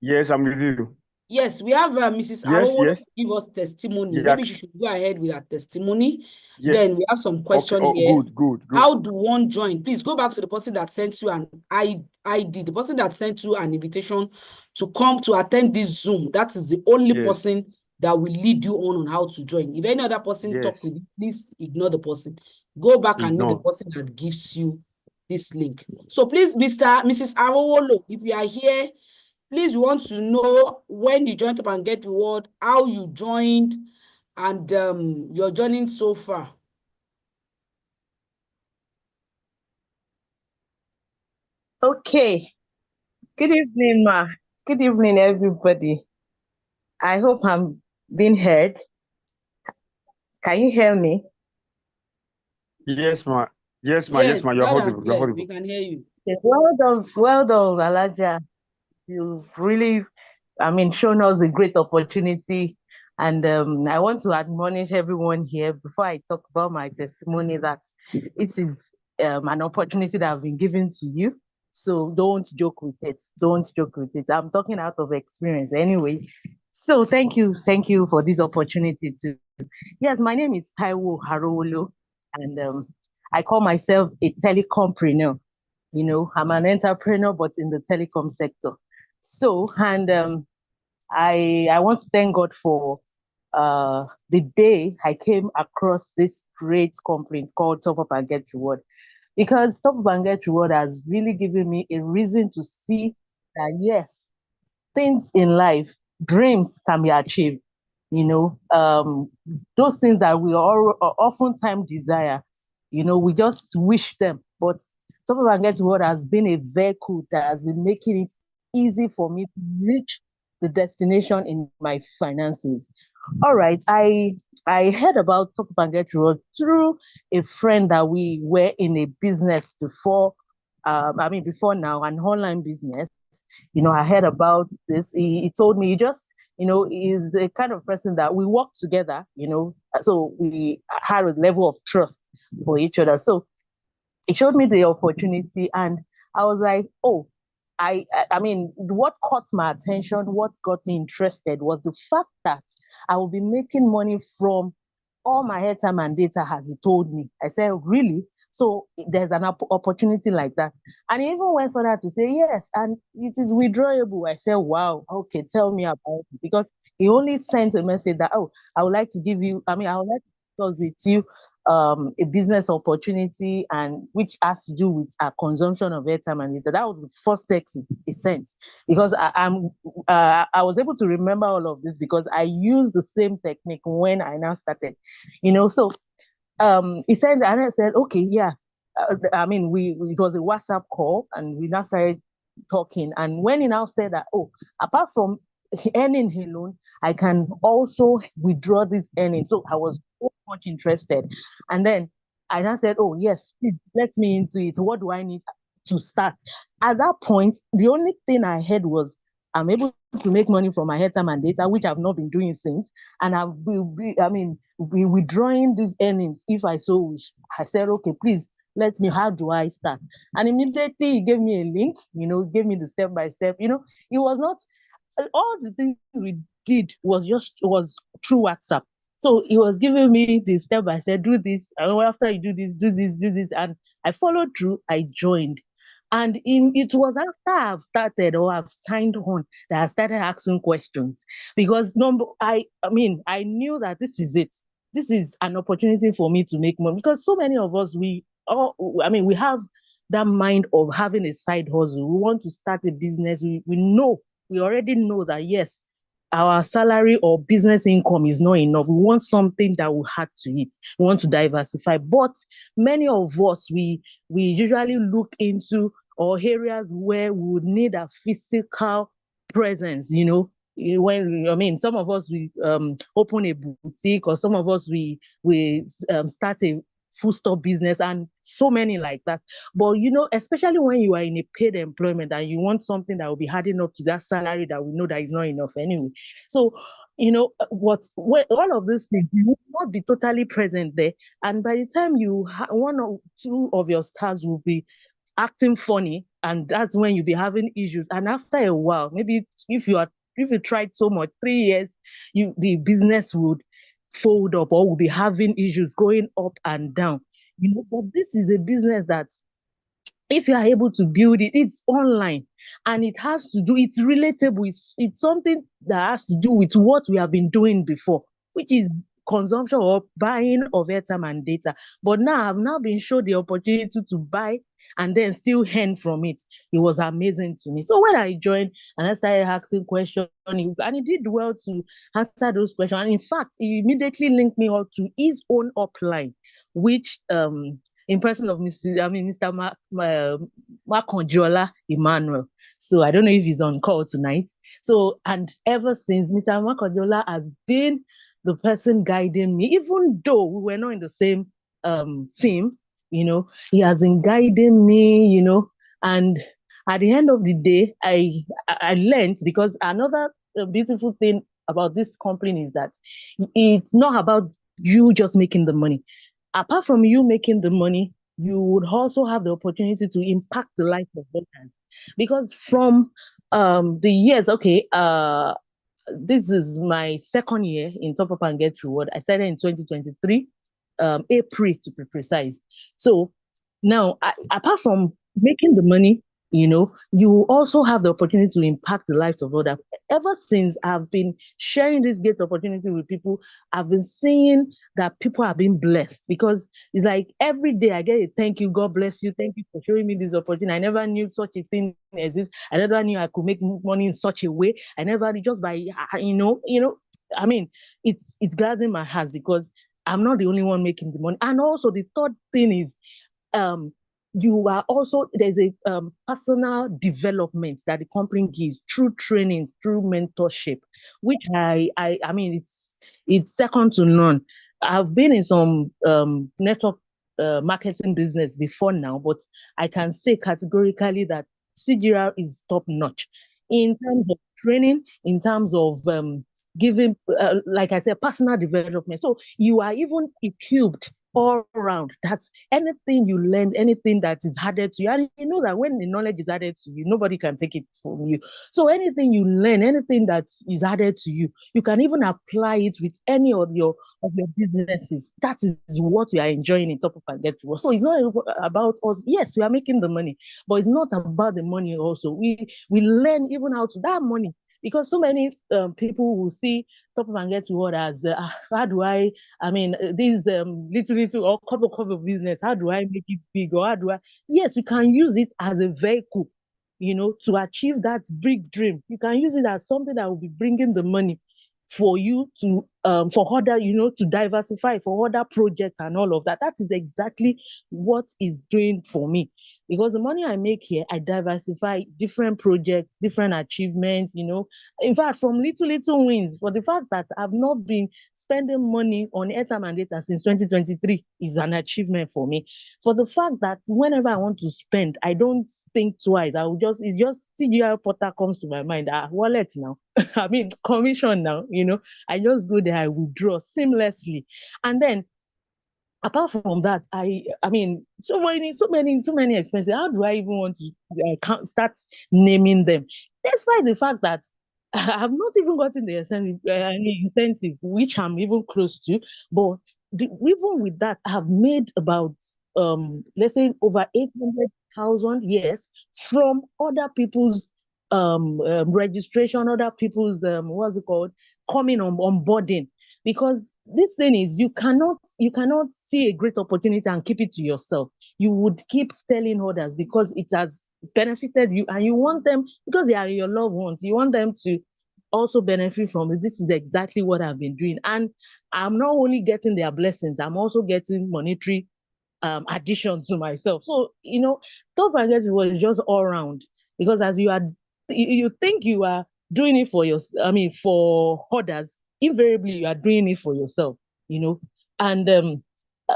Yes, I'm with you. Yes, we have Mrs. Arowo to give us testimony. Yeah. Maybe she should go ahead with her testimony. Yeah. Then we have some question here. Good. How do one join? Please go back to the person that sent you an ID, the person that sent you an invitation to come to attend this Zoom. That is the only person that will lead you on how to join. If any other person talk with you, please ignore the person. Go back and meet the person that gives you this link. So please, Mrs. Arowolo, if you are here, please, we want to know when you joined up and get the word, how you joined, and your joining so far. Okay. Good evening, ma. Good evening, everybody. I hope I'm being heard. Can you hear me? Yes, ma. Yes, ma. You're audible. We can hear you. Well done, Alaja. You've really, shown us a great opportunity. And I want to admonish everyone here before I talk about my testimony that it is an opportunity that has been given to you. So don't joke with it. Don't joke with it. I'm talking out of experience anyway. So thank you for this opportunity to. Yes, my name is Taiwo Harowolo, and I call myself a telecompreneur. You know, I'm an entrepreneur, but in the telecom sector. So, and I want to thank God for the day I came across this great company called Top Up and Get Reward, because Top Up and Get Reward has really given me a reason to see that yes, things in life, dreams can be achieved. You know, those things that we all oftentimes desire, you know, we just wish them. But Top Up and Get Reward has been a vehicle that has been making it easy for me to reach the destination in my finances. All right, I heard about Top Up and Get Reward through a friend that we were in a business before. Before now, an online business. You know, I heard about this. He told me he just, you know, is a kind of person that we work together. You know, so we had a level of trust for each other. So he showed me the opportunity, and I was like, oh, I mean, what caught my attention, what got me interested was the fact that I will be making money from all my airtime and data, as he told me. I said, really? So there's an opportunity like that. And he even went further to say, yes, and it is withdrawable. I said, wow, okay, tell me about it. Because he only sent a message that, oh, I would like to give you, I would like to talk with you a business opportunity, and which has to do with our consumption of airtime and data. That was the first text he sent, because I was able to remember all of this because I used the same technique when I now started, you know. So he said, and I said, okay, yeah. It was a WhatsApp call, and we now started talking. And when he now said that, oh, apart from earning alone, I can also withdraw this earning. So I was so much interested. And then I now said, oh, yes, please let me into it. What do I need to start? At that point, the only thing I heard was, I'm able to make money from my airtime and data, which I've not been doing since. And I will be withdrawing these earnings if I so wish. I said, okay, please let me, how do I start? And immediately he gave me a link, you know, gave me the step by step. You know, it was not, all the things we did was through WhatsApp. So he was giving me the step by step, do this, and after you do this, do this, do this. And I followed through, I joined. And it was after I've started or I've signed on that I started asking questions, because I knew that this is it. This is an opportunity for me to make money, because so many of us, we have that mind of having a side hustle. We want to start a business. We already know that yes, our salary or business income is not enough. We want something that will add to it. We want to diversify. But many of us, we usually look into or areas where we would need a physical presence, you know. Some of us, we open a boutique, or some of us, we start a full stop business, and so many like that. But you know, especially when you are in a paid employment and you want something that will be adding up to that salary that we know that is not enough anyway. So you know when all of these things, you will not be totally present there, and by the time one or two of your staffs will be acting funny, and that's when you'll be having issues. And after a while, maybe if you tried so much, 3 years, the business would fold up or will be having issues going up and down. You know, but this is a business that if you are able to build it, it's online, and it's relatable. It's something that has to do with what we have been doing before, which is consumption or buying of airtime and data. But now I've now been shown the opportunity to buy and then still earn from it. It was amazing to me. So when I joined and I started asking questions, and he did well to answer those questions. And in fact, he immediately linked me up to his own upline, which in person of Mr. Makonjola Emmanuel. So I don't know if he's on call tonight. So, and ever since, Mr. Makonjola has been the person guiding me, even though we were not in the same team, you know, he has been guiding me, you know, and at the end of the day, I learned, because another beautiful thing about this company is that it's not about you just making the money. Apart from you making the money, you would also have the opportunity to impact the life of others. Because from the years, okay, this is my second year in Top Up and Get Reward. I started in 2023, April to be precise. So now, apart from making the money, you also have the opportunity to impact the lives of others. Ever since I've been sharing this great opportunity with people, I've been seeing that people are being blessed, because it's like every day I get a thank you, God bless you, thank you for showing me this opportunity. I never knew such a thing exists. I never knew I could make money in such a way. I never just by I mean, it's gladding my heart, because I'm not the only one making the money. And also the third thing is, you are also, there's a personal development that the company gives through trainings, through mentorship, which I mean, it's second to none. I've been in some network marketing business before now, but I can say categorically that CGR is top notch in terms of training, in terms of giving, like I said, personal development. So you are even equipped all around. That's anything you learn, anything that is added to you. And you know that when the knowledge is added to you, nobody can take it from you. So anything you learn, anything that is added to you, you can even apply it with any of your businesses. That is what we are enjoying in Top Up and Get Reward. So it's not about us. Yes, we are making the money, but it's not about the money also. We learn even how to that money. Because so many people will see Top Up and Get Reward as how do I mean, these little or couple business, how do I make it big, or how do I? Yes, you can use it as a vehicle, to achieve that big dream. You can use it as something that will be bringing the money for you to for other, to diversify for other projects and all of that. That is exactly what is doing for me, because the money I make here, I diversify different projects, different achievements, in fact, from little wins. For the fact that I've not been spending money on airtime and data since 2023 is an achievement for me. For the fact that whenever I want to spend, I don't think twice. It's just CGR Portal comes to my mind. Wallet now. I mean, commission now, I just go there, I withdraw seamlessly. And then apart from that, I mean, so many expenses. How do I even want to start naming them? Despite the fact that I have not even gotten the any incentive, which I'm even close to. But even with that, I have made about let's say over 800,000 years from other people's registration, other people's what's it called, coming on boarding. Because this thing is, you cannot see a great opportunity and keep it to yourself. You would keep telling others, because it has benefited you, and you want them, because they are your loved ones, you want them to also benefit from it. This is exactly what I've been doing, and I'm not only getting their blessings, I'm also getting monetary addition to myself. So Top and Get Reward is just all around, because as you think you are doing it for for others, invariably you are doing it for yourself. And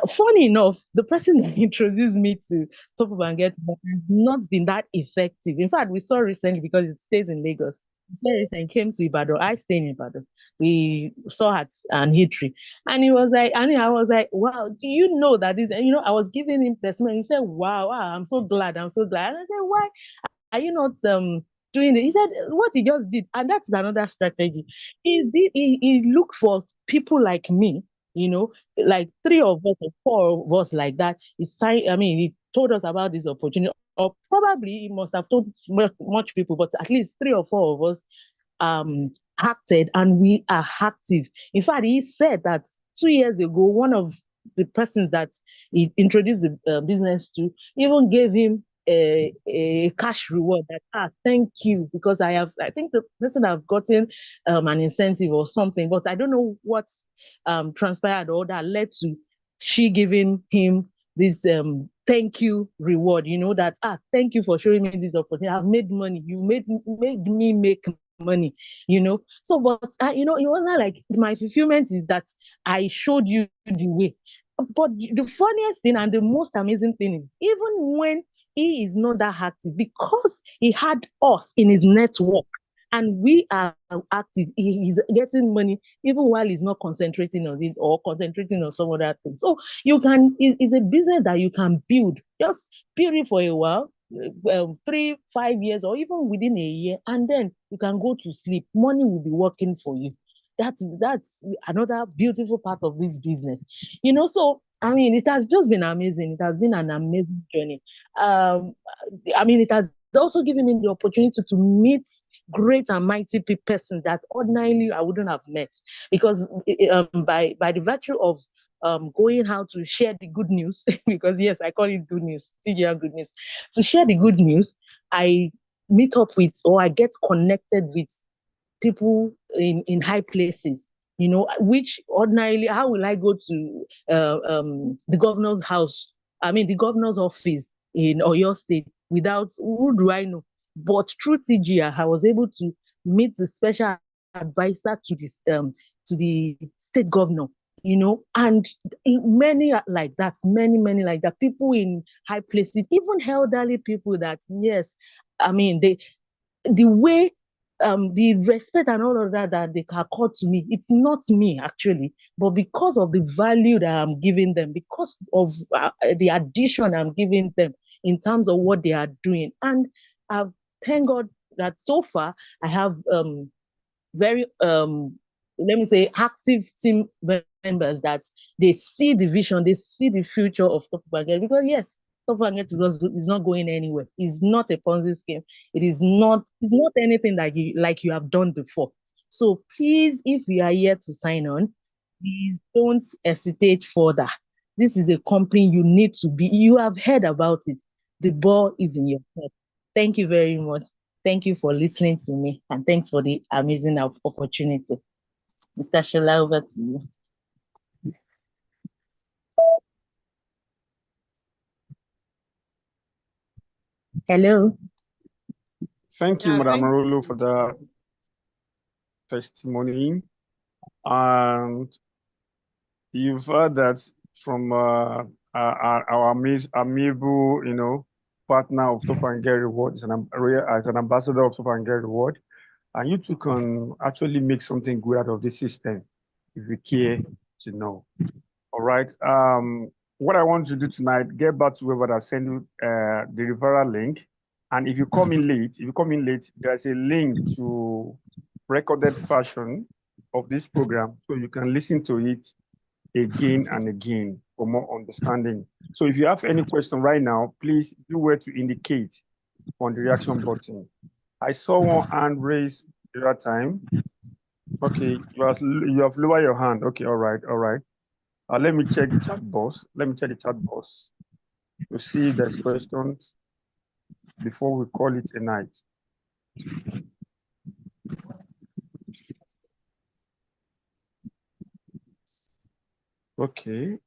funny enough, the person that introduced me to Top Up and Get Reward has not been that effective. In fact, we saw recently, because it stays in Lagos. And came to Ibadan. I stay in Ibadan. We saw at an Hitri, and he was like, and I was like, wow, do you know that this? And I was giving him testimony. He said, wow, I'm so glad. And I said, why are you not doing it? He said, what he just did, and that's another strategy. He looked for people like me, like 3 of us or 4 of us like that. He told us about this opportunity, or probably he must have told much people, but at least 3 or 4 of us acted, and we are active. In fact, he said that 2 years ago, one of the persons that he introduced the business to even gave him a cash reward, that thank you, because I think the person have gotten an incentive or something, but I don't know what transpired or that led to she giving him this thank you reward, that thank you for showing me this opportunity. I've made money. You made me make money, So, but it wasn't like my fulfillment is that I showed you the way. But the funniest thing and the most amazing thing is, even when he is not that active, because he had us in his network, and we are active. He's getting money even while he's not concentrating on it or concentrating on some other things. So it's a business that you can build. Just build it for a while, 3, 5 years, or even within a year, and then you can go to sleep. Money will be working for you. That's another beautiful part of this business. So I mean, it has just been amazing. It has been an amazing journey. I mean, it has also given me the opportunity to meet great and mighty persons that ordinarily I wouldn't have met, because by the virtue of going out to share the good news, because yes, I call it good news, TGR good news. To share the good news, I meet up with, or I get connected with people in high places, which ordinarily, how will I go to the governor's house, I mean the governor's office in Oyo State without, who do I know? But through TGR, I was able to meet the special advisor to the state governor, and many like that, many like that, people in high places, even elderly people that, yes, I mean, the way the respect and all of that they can accord to me, it's not me actually, but because of the value that I'm giving them, because of the addition I'm giving them in terms of what they are doing. And thank God that so far I have very let me say active team members that they see the vision, they see the future of Top Baguette, because yes, Top Baguette is not going anywhere. It's not a Ponzi scheme. It's not anything like you have done before. So please, if you are here to sign on, please don't hesitate further. This is a company you need to be. You have heard about it. The ball is in your head. Thank you very much. Thank you for listening to me, and thanks for the amazing opportunity. Mr. Shola, over to you. Hello. Thank you, Madam Arolo, for the testimony. And you've heard that from our amiable, partner of Top and Get Reward, as an ambassador of Top and Get Reward. And you two can actually make something good out of this system if you care to know. All right. What I want to do tonight, get back to whoever that sent you the referral link. And if you come in late, there's a link to recorded version of this program, so you can listen to it again and again for more understanding. So if you have any question right now, please do where to indicate on the reaction button. I saw one hand raised the other time. Okay, you have lowered your hand. Okay, all right. Let me check the chat box. To see if there's questions before we call it a night. Okay.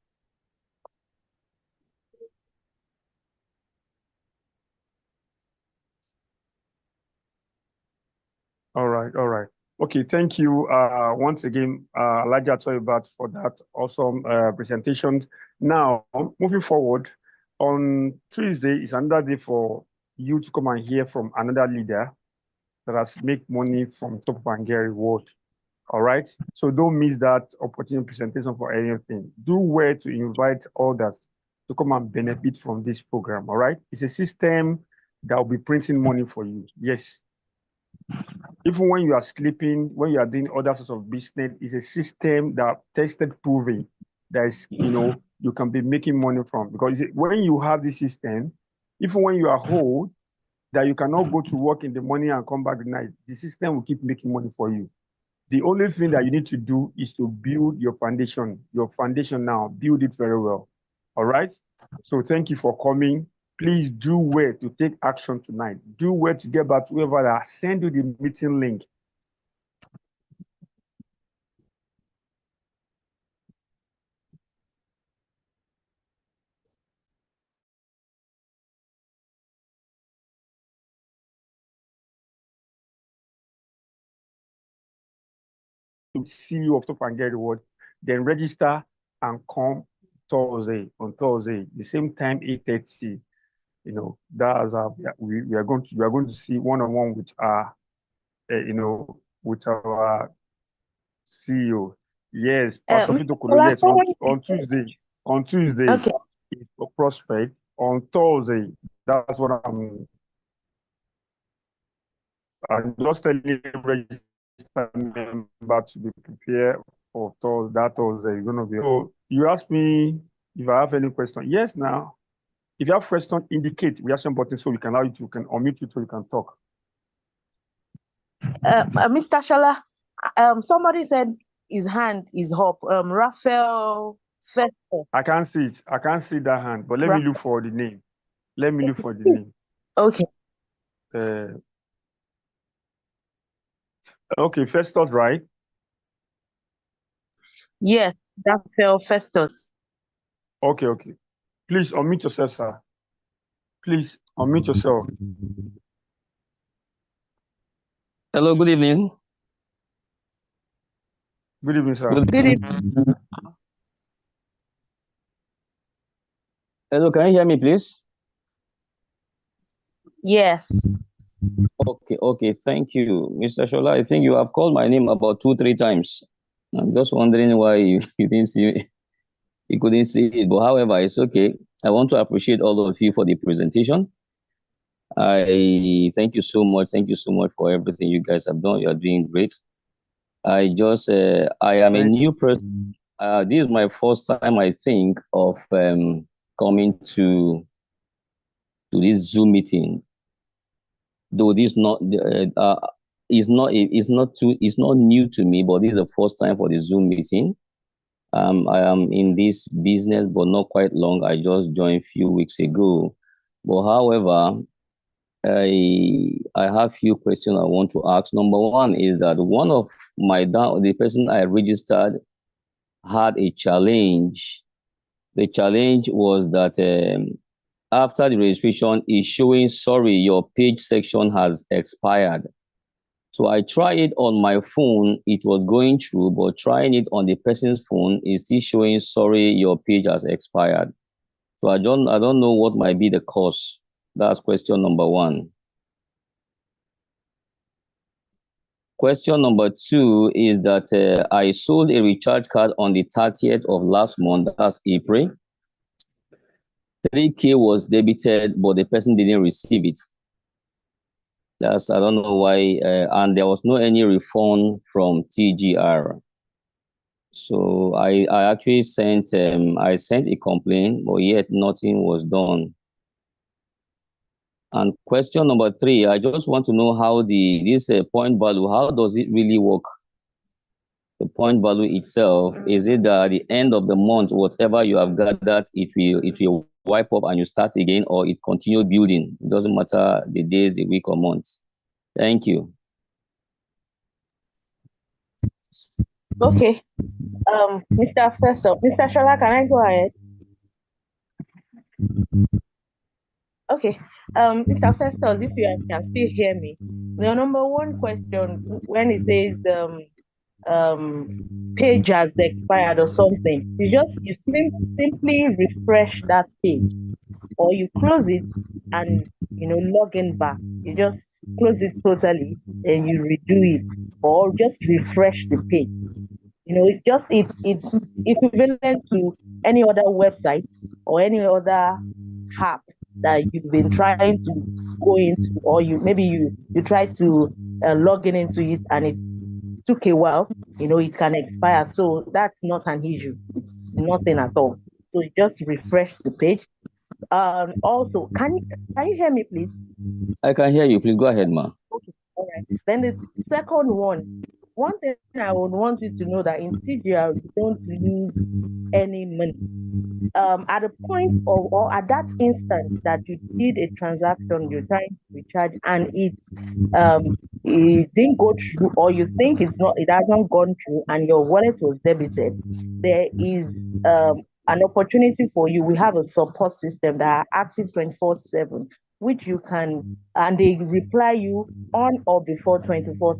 All right. Okay, thank you once again, Elijah Toybat, for that awesome presentation. Now, moving forward, on Tuesday is another day for you to come and hear from another leader that has made money from Top and Get Reward. All right, so don't miss that opportunity presentation for anything. Do well to invite others to come and benefit from this program. All right, it's a system that will be printing money for you. Yes. Even when you are sleeping, when you are doing other sorts of business, it's a system that tested, proven that is, you can be making money from. Because when you have this system, even when you are old, that you cannot go to work in the morning and come back at night, the system will keep making money for you. The only thing that you need to do is to build your foundation. Your foundation now, build it very well. All right? So thank you for coming. Please do well to take action tonight. Do well to get back to whoever that send you the meeting link. To CEO of Top and Get Reward, then register and come on Thursday, the same time, 8:30. That's we are going to see one-on-one with our with our CEO. Yes, Uh, Pastor Mr. Fito Kolo, yes, Shola, on Tuesday. On Tuesday, okay, it's for Prospect. On Thursday, that's what I'm just telling you, register member to be prepared for that Thursday. You're gonna be. So you ask me if I have any question. Yes, now. If you have question, indicate reaction button so we can allow you to can unmute you so you can talk. Mr. Shola, somebody said his hand is up. Raphael Festo. I can't see it. I can't see that hand, but let me look for the name. Let me look for the name. Okay. Okay, Festus, right? Yes, Raphael Festus. Okay. Please unmute yourself, sir. Please unmute yourself. Hello, good evening. Good evening, sir. Good evening. Hello, can you hear me, please? Yes. Okay, thank you. Mr. Shola, I think you have called my name about 2-3 times. I'm just wondering why you didn't see you couldn't see it, but however, it's okay. I want to appreciate all of you for the presentation. I thank you so much. Thank you so much for everything you guys have done. You are doing great. I am a new person. This is my first time, I think, of coming to this Zoom meeting. Though this is not new to me, but this is the first time for the Zoom meeting. I am in this business, but not quite long. I just joined a few weeks ago. But however, I have few questions I want to ask. Number one is that one of the person I registered had a challenge. The challenge was that after the registration is showing, sorry, your page section has expired. So I tried it on my phone, it was going through, but trying it on the person's phone is still showing, sorry, your page has expired. So I don't know what might be the cause. That's question number one. Question number two is that I sold a recharge card on the 30th of last month, that's April. 3K was debited, but the person didn't receive it. I don't know why, and there was no any refund from TGR. So I actually sent a complaint, but yet nothing was done. And question number three, I just want to know how this point value, how does it really work? The point value itself, is it that at the end of the month, whatever you have gathered, it will wipe up and you start again, or it continue building? It doesn't matter the days, the week, or months. Thank you. Okay. Mr. Shola, can I go ahead? Okay. Mr. Festus, if you can still hear me, the number one question when it says page has expired or something, you simply refresh that page, or you close it and log in back. You just close it totally and you redo it, or just refresh the page. It's equivalent to any other website or any other app that you've been trying to go into, or you try to log into it and it took a while. It can expire, so that's not an issue. It's nothing at all. So you just refresh the page. Also, can you hear me, please? I can hear you. Please go ahead, ma. Okay, all right. Then the second one thing I would want you to know, that in TGR you don't lose any money. At the point or at that instance that you did a transaction, you're trying to recharge, and it didn't go through, or you think it hasn't gone through, and your wallet was debited, there is an opportunity for you. We have a support system that are active 24/7, which you can, and they reply you on or before 24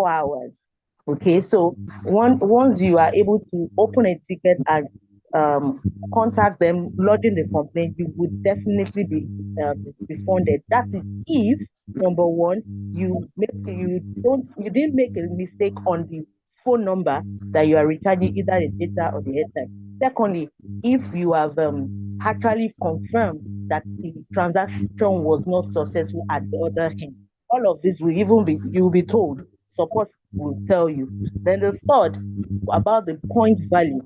hours. Okay, so once you are able to open a ticket and contact them, lodging the complaint, you would definitely be refunded. That is if, number one, you didn't make a mistake on the phone number that you are recharging, either the data or the airtime. Secondly, if you have actually confirmed that the transaction was not successful at the other hand, all of this will even be, you'll be told, support will tell you. Then the third, about the point value.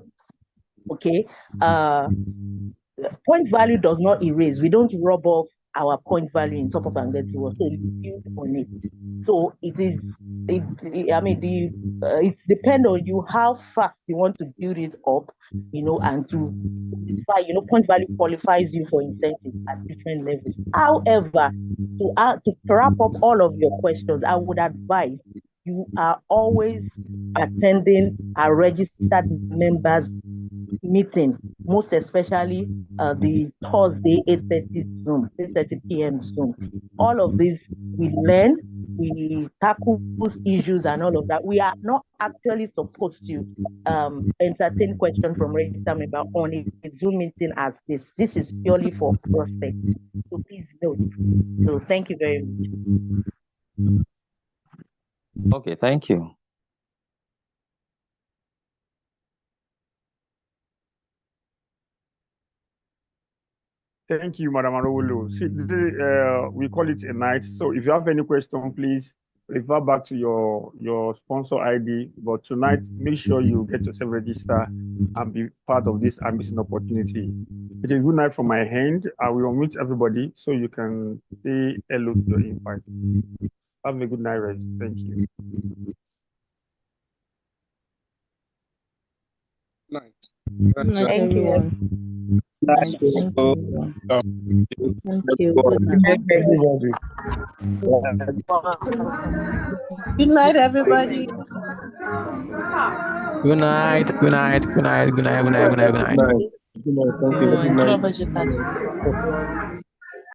Okay, point value does not erase. We don't rub off our point value in top of and get reward. So you build on it. So it's depend on you how fast you want to build it up, and to point value qualifies you for incentive at different levels. However, to wrap up all of your questions, I would advise you are always attending a registered members meeting, most especially the Thursday 8:30 p.m. Zoom. All of this we learn, we tackle issues and all of that. We are not actually supposed to entertain questions from registered member on a Zoom meeting as this. This is purely for prospect. So please note. So thank you very much. Okay, thank you. Thank you, Madam Arowolo. See, we call it a night. So if you have any question, please refer back to your sponsor ID. But tonight, make sure you get yourself registered and be part of this amazing opportunity. It is a good night from my hand. I will meet everybody so you can say hello to your invite. Have a good night, rest. Thank you. Night. Good night, Thank you. everyone. Thank you. Thank you. Good night. Good night, everybody. Good night. Good night. Good night. Good night. Good night. Good night. Good night. Good night. Thank you. Good night. Good night.